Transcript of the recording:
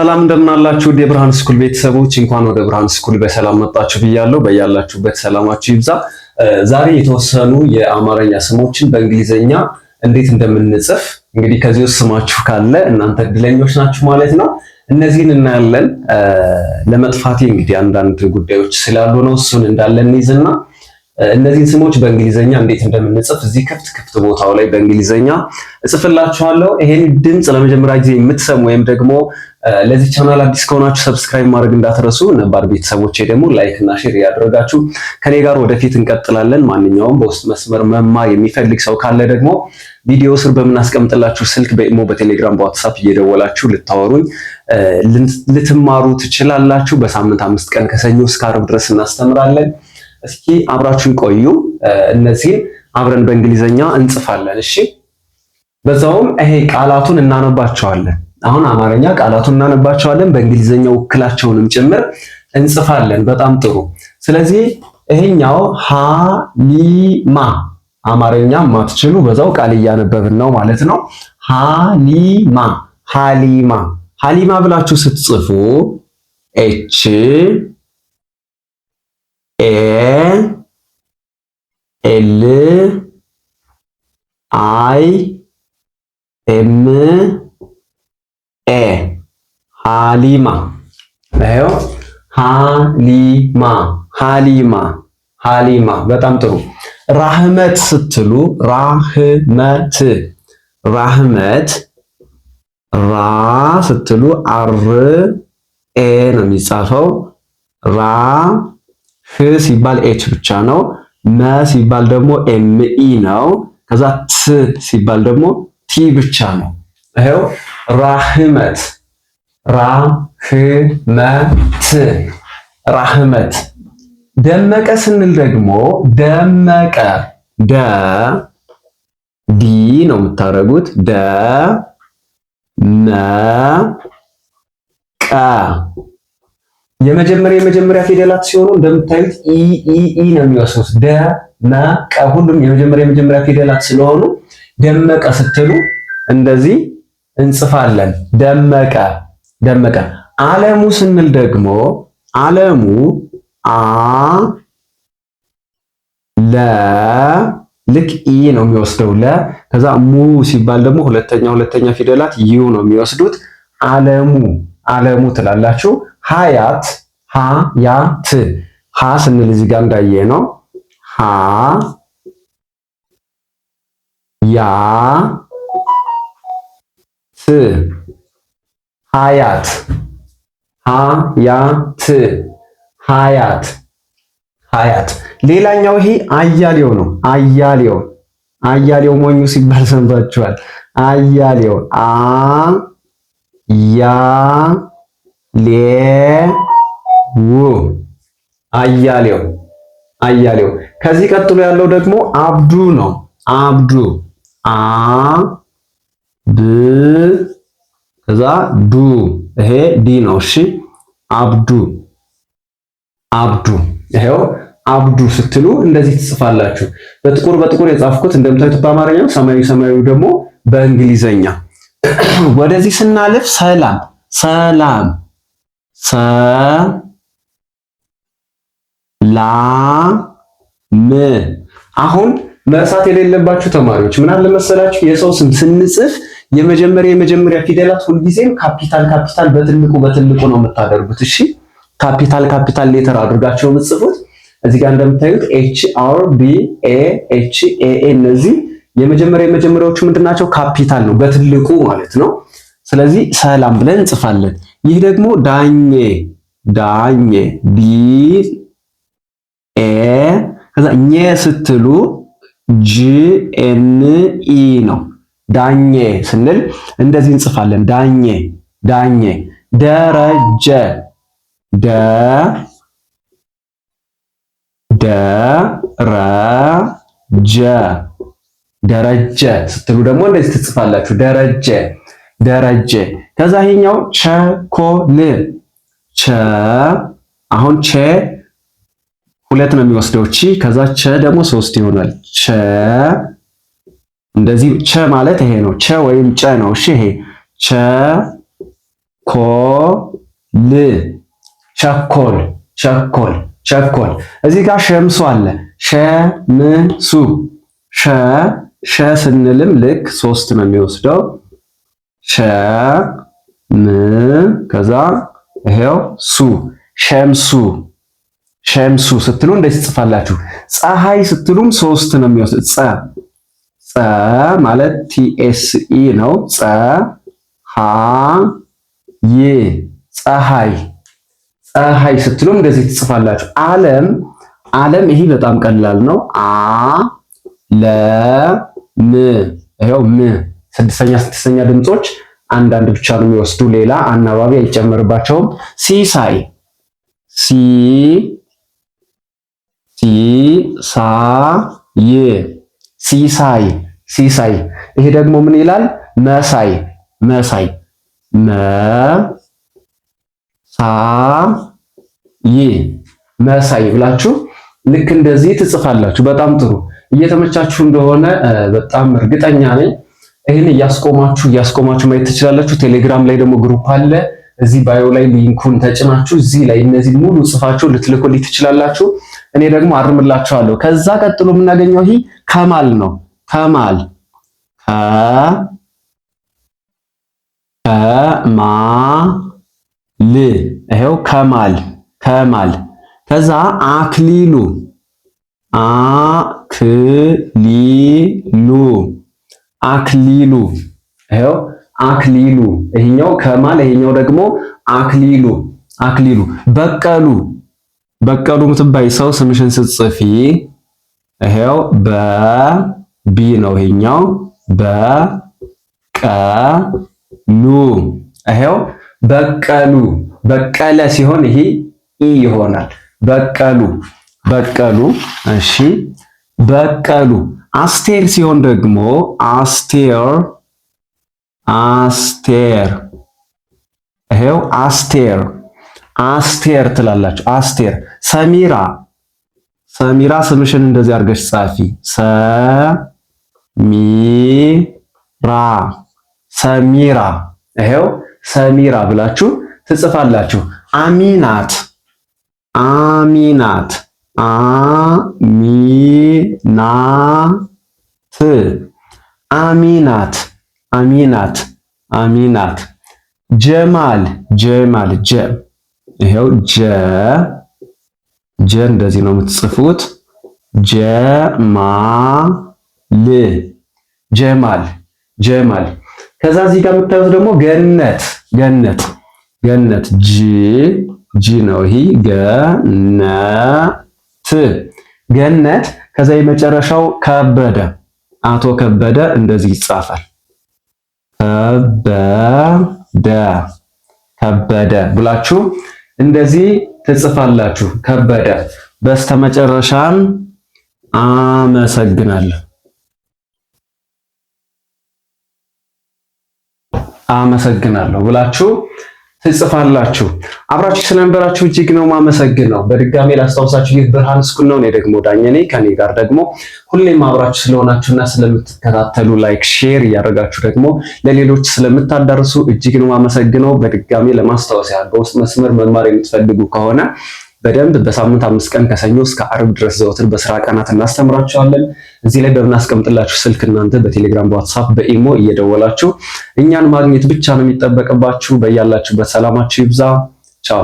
ሰላም እንደምናላችሁ የብርሃን ስኩል ቤተሰቦች እንኳን ወደ ብርሃን ስኩል በሰላም መጣችሁ ብያለሁ። በያላችሁበት ሰላማችሁ ይብዛ። ዛሬ የተወሰኑ የአማርኛ ስሞችን በእንግሊዘኛ እንዴት እንደምንጽፍ እንግዲህ ከዚህ ውስጥ ስማችሁ ካለ እናንተ እድለኞች ናችሁ ማለት ነው። እነዚህን እናያለን። ለመጥፋቴ እንግዲህ አንዳንድ ጉዳዮች ስላሉ ነው። እሱን እንዳለ እንይዝና እነዚህን ስሞች በእንግሊዘኛ እንዴት እንደምንጽፍ እዚህ ክፍት ቦታው ላይ በእንግሊዘኛ እጽፍላችኋለሁ። ይሄን ድምጽ ለመጀመሪያ ጊዜ የምትሰሙ ወይም ደግሞ ለዚህ ቻናል አዲስ ከሆናችሁ ሰብስክራይብ ማድረግ እንዳትረሱ፣ ነባር ቤተሰቦቼ ደግሞ ላይክ እና ሼር ያደረጋችሁ ከኔ ጋር ወደፊት እንቀጥላለን። ማንኛውም በውስጥ መስመር መማር የሚፈልግ ሰው ካለ ደግሞ ቪዲዮ ስር በምናስቀምጥላችሁ ስልክ በኢሞ፣ በቴሌግራም፣ በዋትስአፕ እየደወላችሁ ልታወሩኝ ልትማሩ ትችላላችሁ። በሳምንት 5 ቀን ከሰኞ እስከ ዓርብ ድረስ እናስተምራለን። እስኪ አብራችሁን ቆዩ። እነዚህን አብረን በእንግሊዘኛ እንጽፋለን። እሺ፣ በዛውም ይሄ ቃላቱን እናነባቸዋለን። አሁን አማርኛ ቃላቱን እናነባቸዋለን፣ በእንግሊዘኛ ውክላቸውንም ጭምር እንጽፋለን። በጣም ጥሩ። ስለዚህ ይሄኛው ሃሊማ አማርኛ ማትችሉ በዛው ቃል እያነበብን ነው ማለት ነው። ሃሊማ ሃሊማ ሃሊማ ብላችሁ ስትጽፉ ኤች ኤ ኤል አይ ኤም ኤ ሃሊማ። ይኸው ሃሊማ ሃሊማ ሃሊማ። በጣም ጥሩ። ራህመት ስትሉ ራህመት ራህመት ራ ስትሉ አር ኤ ነው የሚጻፈው። ራ ህ ሲባል ኤች ብቻ ነው። መ ሲባል ደግሞ ኤም ኢ ነው። ከዛ ት ሲባል ደግሞ ቲ ብቻ ነው። ይሄው ራህመት ራህመት ራህመት። ደመቀ ስንል ደግሞ ደመቀ ደ ዲ ነው የምታደርጉት። ደ መ ቀ የመጀመሪያ ፊደላት ሲሆኑ እንደምታዩት ኢ ነው የሚወስዱት። ደ መ ቀ ሁሉም የመጀመሪያ ፊደላት ስለሆኑ ደመቀ ስትሉ እንደዚህ እንጽፋለን። ደመቀ ደመቀ። ዓለሙ ስንል ደግሞ ዓለሙ አ ለ ልክ ኢ ነው የሚወስደው ለ። ከዛ ሙ ሲባል ደግሞ ሁለተኛ ፊደላት ዩ ነው የሚወስዱት። ዓለሙ ዓለሙ ትላላችሁ። ሀያት ሀያት ሀ ስንል እዚህ ጋር እንዳየ ነው። ሀ ያ ት ሀያት ሀያት ሀያት ሀያት። ሌላኛው ይሄ አያሌው ነው። አያሌው ሞኙ ሲባል ሰምታችኋል። አያሌው አ ያ ሌ ው አያሌው። ከዚህ ቀጥሎ ያለው ደግሞ አብዱ ነው። አብዱ አ ብ ከዛ ዱ ይሄ ዲ ነው። እሺ፣ አብዱ ይሄው አብዱ ስትሉ እንደዚህ ትጽፋላችሁ። በጥቁር የጻፍኩት እንደምታዩት በአማርኛ፣ ሰማያዊ ደግሞ በእንግሊዘኛ። ወደዚህ ስናልፍ ሰላም ም አሁን መርሳት የሌለባችሁ ተማሪዎች ምን አለ መሰላችሁ፣ የሰው ስም ስንጽፍ የመጀመሪያ ፊደላት ሁልጊዜም ካፒታል በትልቁ ነው የምታደርጉት። እሺ፣ ካፒታል ሌተር አድርጋችሁ የምትጽፉት። እዚህ ጋር እንደምታዩት ኤች አር ቢ ኤ ኤች ኤ እነዚህ የመጀመሪያዎቹ ምንድናቸው? ካፒታል ነው በትልቁ ማለት ነው። ስለዚህ ሰላም ብለን እንጽፋለን። ይህ ደግሞ ዳኜ ዲ ኤ ከዛ ኘ ስትሉ ጂ ኤን ኢ ነው። ዳኜ ስንል እንደዚህ እንጽፋለን። ዳኜ ደረጀ ደረጀ ስትሉ ደግሞ እንደዚህ ትጽፋላችሁ። ደረጀ። ከዛ ይሄኛው ቸኮል አሁን ቸ ሁለት ነው የሚወስደው ቺ። ከዛ ቸ ደግሞ 3 ይሆናል። እንደዚህ ቸ ማለት ይሄ ነው። ቸ ወይም ጨ ነው። እሺ፣ ይሄ ቸ ቸኮል ቸኮል ቸኮል። እዚህ ጋር ሸምሱ አለ። ሸምሱ ሸ ስንልም ልክ 3 ነው የሚወስደው። ከዛ ይሄው ሸምሱ ሸምሱ ስትሉ እንደዚህ ትጽፋላችሁ። ፀሐይ ስትሉም 3 ነው የሚወስድ። ፀ ማለት TSE ነው። ፀሐይ ፀሐይ ስትሉም እንደዚህ ትጽፋላችሁ። ዓለም ይሄ በጣም ቀላል ነው። ይሄው ስድስተኛ ድምጾች አንዳንድ ብቻ ነው የሚወስዱ። ሌላ አናባቢ አይጨመርባቸውም። ሲሳይ ሲሳይ። ይሄ ደግሞ ምን ይላል? መሳይ መሳይ ብላችሁ ልክ እንደዚህ ትጽፋላችሁ። በጣም ጥሩ። እየተመቻችሁ እንደሆነ በጣም እርግጠኛ ነኝ። ይህን እያስቆማችሁ ማየት ትችላላችሁ። ቴሌግራም ላይ ደግሞ ግሩፕ አለ። እዚህ ባዮ ላይ ሊንኩን ተጭናችሁ እዚህ ላይ እነዚህ ሙሉ ጽፋችሁ ልትልኩልኝ ትችላላችሁ። እኔ ደግሞ አርምላችኋለሁ። ከዛ ቀጥሎ የምናገኘው ይሄ ከማል ነው። ከማል ይሄው ከማል። ከዛ አክሊሉ ይሄው አክሊሉ። ይሄኛው ከማል፣ ይሄኛው ደግሞ አክሊሉ። በቀሉ ምትባይ ሰው ስምሽን ስትጽፊ ይሄው በቢ ነው። ይሄኛው በቀሉ። ይሄው በቀለ ሲሆን ይሄ ኢ ይሆናል። በቀሉ። እሺ በቀሉ። አስቴር ሲሆን ደግሞ አስቴር። ይሄው አስቴር ትላላችሁ። አስቴር። ሰሚራ ስምሽን እንደዚህ አድርገሽ ጻፊ። ሰሚራ። ይሄው ሰሚራ ብላችሁ ትጽፋላችሁ። አሚናት ጀማል። ይሄው ጀ እንደዚህ ነው የምትጽፉት። ጀማል። ከዛ እዚህ ጋር የምታዩት ደግሞ ገነት ጂ ነው። ይሄ ገነት። ከዛ የመጨረሻው ከበደ፣ አቶ ከበደ እንደዚህ ይጻፋል። ከበደ ብላችሁ እንደዚህ ትጽፋላችሁ። ከበደ። በስተመጨረሻም አመሰግናለሁ ብላችሁ ትጽፋላችሁ። አብራችሁ ስለነበራችሁ እጅግ ነው ማመሰግነው። በድጋሜ ላስታውሳችሁ ይህ ብርሃን ስኩል ነው። እኔ ደግሞ ዳኘ ነኝ። ከኔ ጋር ደግሞ ሁሌም አብራችሁ ስለሆናችሁና ስለምትከታተሉ ላይክ፣ ሼር እያደረጋችሁ ደግሞ ለሌሎች ስለምታዳርሱ እጅግ ነው ማመሰግነው። በድጋሜ ለማስታወስ ያህል በውስጥ መስመር መማር የምትፈልጉ ከሆነ በደንብ በሳምንት 5 ቀን ከሰኞ እስከ አርብ ድረስ ዘወትር በስራ ቀናት እናስተምራችኋለን። እዚህ ላይ በምናስቀምጥላችሁ ስልክ እናንተ በቴሌግራም፣ በዋትስአፕ፣ በኢሞ እየደወላችሁ እኛን ማግኘት ብቻ ነው የሚጠበቅባችሁ። በያላችሁበት ሰላማችሁ ይብዛ። ቻው።